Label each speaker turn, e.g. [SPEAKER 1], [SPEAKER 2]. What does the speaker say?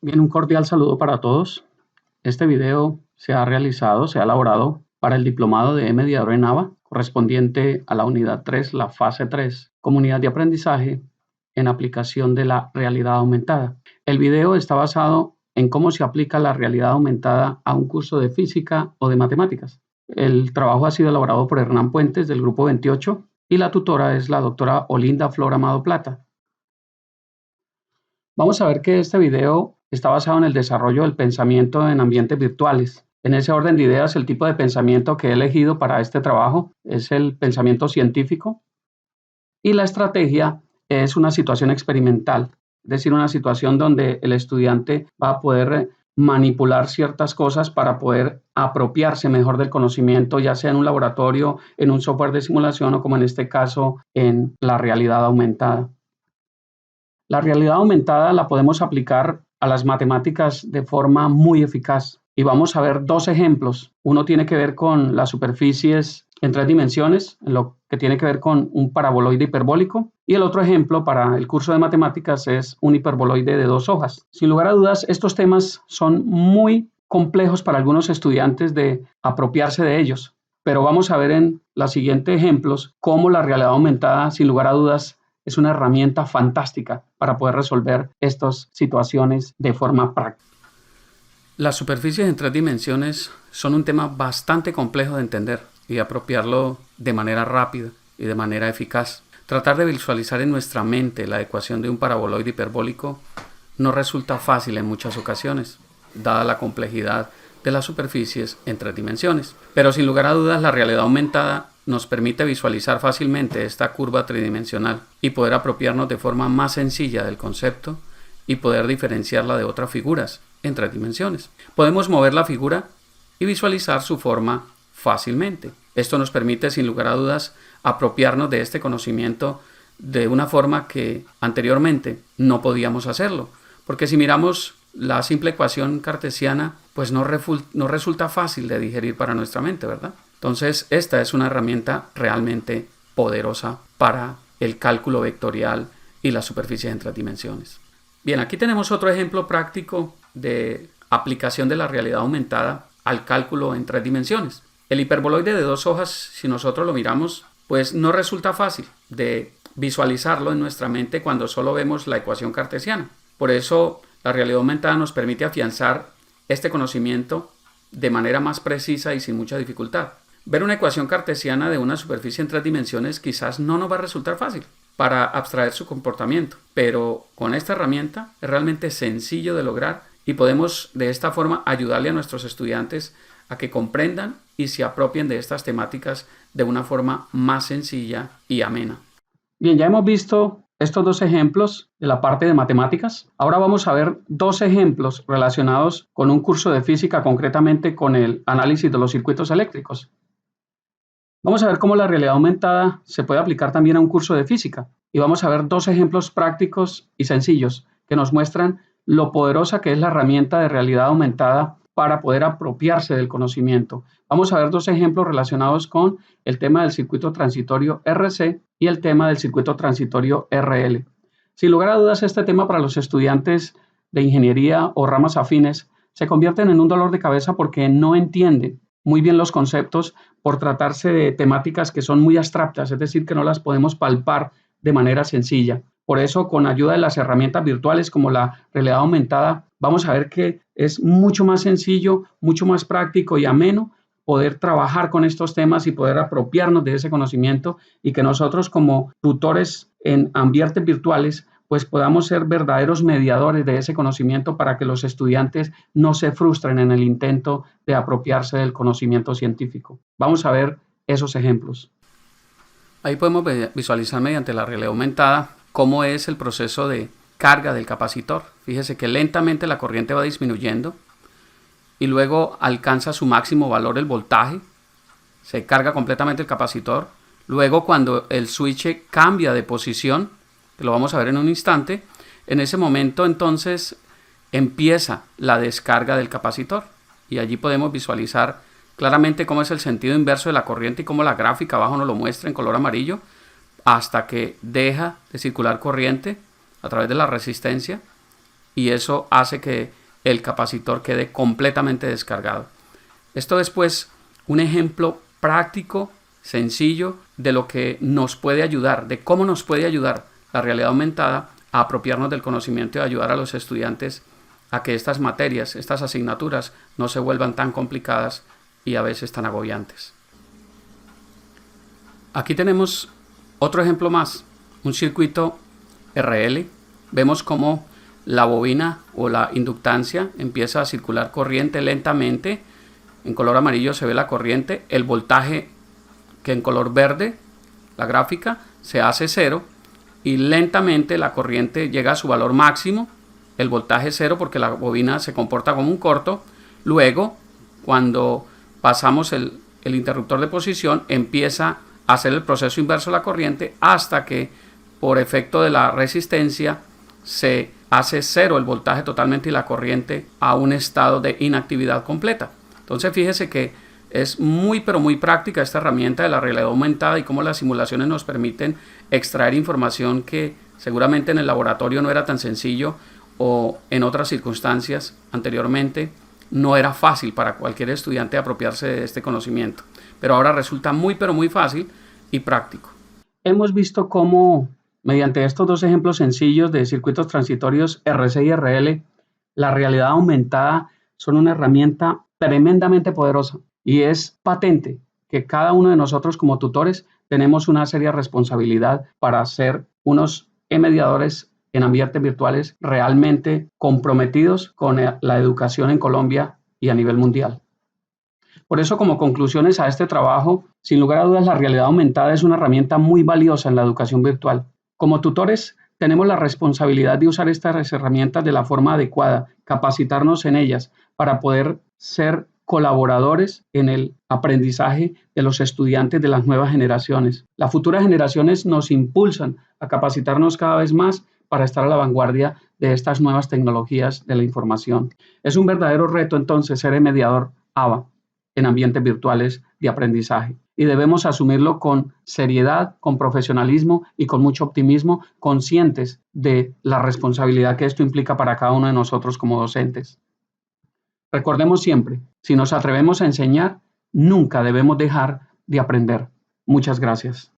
[SPEAKER 1] Bien, un cordial saludo para todos. Este video se ha elaborado para el diplomado de mediador en ABA, correspondiente a la unidad 3, la fase 3, comunidad de aprendizaje en aplicación de la realidad aumentada. El video está basado en cómo se aplica la realidad aumentada a un curso de física o de matemáticas. El trabajo ha sido elaborado por Hernán Puentes del grupo 28 y la tutora es la doctora Olinda Flor Amado Plata. Vamos a ver que este video está basado en el desarrollo del pensamiento en ambientes virtuales. En ese orden de ideas, el tipo de pensamiento que he elegido para este trabajo es el pensamiento científico y la estrategia es una situación experimental, es decir, una situación donde el estudiante va a poder manipular ciertas cosas para poder apropiarse mejor del conocimiento, ya sea en un laboratorio, en un software de simulación o como en este caso en la realidad aumentada. La realidad aumentada la podemos aplicar a las matemáticas de forma muy eficaz y vamos a ver dos ejemplos. Uno tiene que ver con las superficies en 3 dimensiones, en lo que tiene que ver con un paraboloide hiperbólico, y el otro ejemplo para el curso de matemáticas es un hiperboloide de 2 hojas. Sin lugar a dudas, estos temas son muy complejos para algunos estudiantes de apropiarse de ellos, pero vamos a ver en los siguientes ejemplos cómo la realidad aumentada, sin lugar a dudas, es una herramienta fantástica para poder resolver estas situaciones de forma práctica.
[SPEAKER 2] Las superficies en 3 dimensiones son un tema bastante complejo de entender y apropiarlo de manera rápida y de manera eficaz. Tratar de visualizar en nuestra mente la ecuación de un paraboloide hiperbólico no resulta fácil en muchas ocasiones, dada la complejidad de las superficies en 3 dimensiones. Pero sin lugar a dudas, la realidad aumentada nos permite visualizar fácilmente esta curva tridimensional y poder apropiarnos de forma más sencilla del concepto y poder diferenciarla de otras figuras en 3 dimensiones. Podemos mover la figura y visualizar su forma fácilmente. Esto nos permite, sin lugar a dudas, apropiarnos de este conocimiento de una forma que anteriormente no podíamos hacerlo. Porque si miramos la simple ecuación cartesiana, pues no resulta fácil de digerir para nuestra mente, ¿verdad? Entonces, esta es una herramienta realmente poderosa para el cálculo vectorial y las superficies en 3 dimensiones. Bien, aquí tenemos otro ejemplo práctico de aplicación de la realidad aumentada al cálculo en 3 dimensiones. El hiperboloide de 2 hojas, si nosotros lo miramos, pues no resulta fácil de visualizarlo en nuestra mente cuando solo vemos la ecuación cartesiana. Por eso, la realidad aumentada nos permite afianzar este conocimiento de manera más precisa y sin mucha dificultad. Ver una ecuación cartesiana de una superficie en 3 dimensiones quizás no nos va a resultar fácil para abstraer su comportamiento, pero con esta herramienta es realmente sencillo de lograr y podemos de esta forma ayudarle a nuestros estudiantes a que comprendan y se apropien de estas temáticas de una forma más sencilla y amena.
[SPEAKER 1] Bien, ya hemos visto estos dos ejemplos de la parte de matemáticas. Ahora vamos a ver 2 ejemplos relacionados con un curso de física, concretamente con el análisis de los circuitos eléctricos. Vamos a ver cómo la realidad aumentada se puede aplicar también a un curso de física. Y vamos a ver 2 ejemplos prácticos y sencillos que nos muestran lo poderosa que es la herramienta de realidad aumentada para poder apropiarse del conocimiento. Vamos a ver 2 ejemplos relacionados con el tema del circuito transitorio RC y el tema del circuito transitorio RL. Sin lugar a dudas, este tema para los estudiantes de ingeniería o ramas afines se convierten en un dolor de cabeza porque no entienden muy bien los conceptos por tratarse de temáticas que son muy abstractas, es decir, que no las podemos palpar de manera sencilla. Por eso, con ayuda de las herramientas virtuales como la realidad aumentada, vamos a ver que es mucho más sencillo, mucho más práctico y ameno poder trabajar con estos temas y poder apropiarnos de ese conocimiento y que nosotros como tutores en ambientes virtuales pues podamos ser verdaderos mediadores de ese conocimiento para que los estudiantes no se frustren en el intento de apropiarse del conocimiento científico. Vamos a ver esos ejemplos.
[SPEAKER 2] Ahí podemos visualizar mediante la realidad aumentada cómo es el proceso de carga del capacitor. Fíjese que lentamente la corriente va disminuyendo y luego alcanza su máximo valor el voltaje, se carga completamente el capacitor. Luego, cuando el switch cambia de posición, que lo vamos a ver en un instante, en ese momento entonces empieza la descarga del capacitor y allí podemos visualizar claramente cómo es el sentido inverso de la corriente y cómo la gráfica abajo nos lo muestra en color amarillo hasta que deja de circular corriente a través de la resistencia y eso hace que el capacitor quede completamente descargado. Esto es pues un ejemplo práctico, sencillo, de lo que nos puede ayudar, de cómo nos puede ayudar la realidad aumentada a apropiarnos del conocimiento y ayudar a los estudiantes a que estas materias, estas asignaturas no se vuelvan tan complicadas y a veces tan agobiantes. Aquí tenemos otro ejemplo más, un circuito RL. Vemos cómo la bobina o la inductancia empieza a circular corriente lentamente. En color amarillo se ve la corriente, el voltaje que en color verde, la gráfica, se hace cero y lentamente la corriente llega a su valor máximo, el voltaje cero porque la bobina se comporta como un corto. Luego, cuando pasamos el interruptor de posición, empieza a hacer el proceso inverso de la corriente hasta que por efecto de la resistencia se hace cero el voltaje totalmente y la corriente a un estado de inactividad completa. Entonces fíjese que es muy pero muy práctica esta herramienta de la realidad aumentada y cómo las simulaciones nos permiten extraer información que seguramente en el laboratorio no era tan sencillo o en otras circunstancias anteriormente no era fácil para cualquier estudiante apropiarse de este conocimiento. Pero ahora resulta muy pero muy fácil y práctico.
[SPEAKER 1] Hemos visto cómo mediante estos dos ejemplos sencillos de circuitos transitorios RC y RL, la realidad aumentada son una herramienta tremendamente poderosa y es patente que cada uno de nosotros como tutores tenemos una seria responsabilidad para ser unos mediadores en ambientes virtuales realmente comprometidos con la educación en Colombia y a nivel mundial. Por eso, como conclusiones a este trabajo, sin lugar a dudas, la realidad aumentada es una herramienta muy valiosa en la educación virtual. Como tutores, tenemos la responsabilidad de usar estas herramientas de la forma adecuada, capacitarnos en ellas para poder ser colaboradores en el aprendizaje de los estudiantes de las nuevas generaciones. Las futuras generaciones nos impulsan a capacitarnos cada vez más para estar a la vanguardia de estas nuevas tecnologías de la información. Es un verdadero reto entonces ser el mediador ABA en ambientes virtuales de aprendizaje y debemos asumirlo con seriedad, con profesionalismo y con mucho optimismo, conscientes de la responsabilidad que esto implica para cada uno de nosotros como docentes. Recordemos siempre, si nos atrevemos a enseñar, nunca debemos dejar de aprender. Muchas gracias.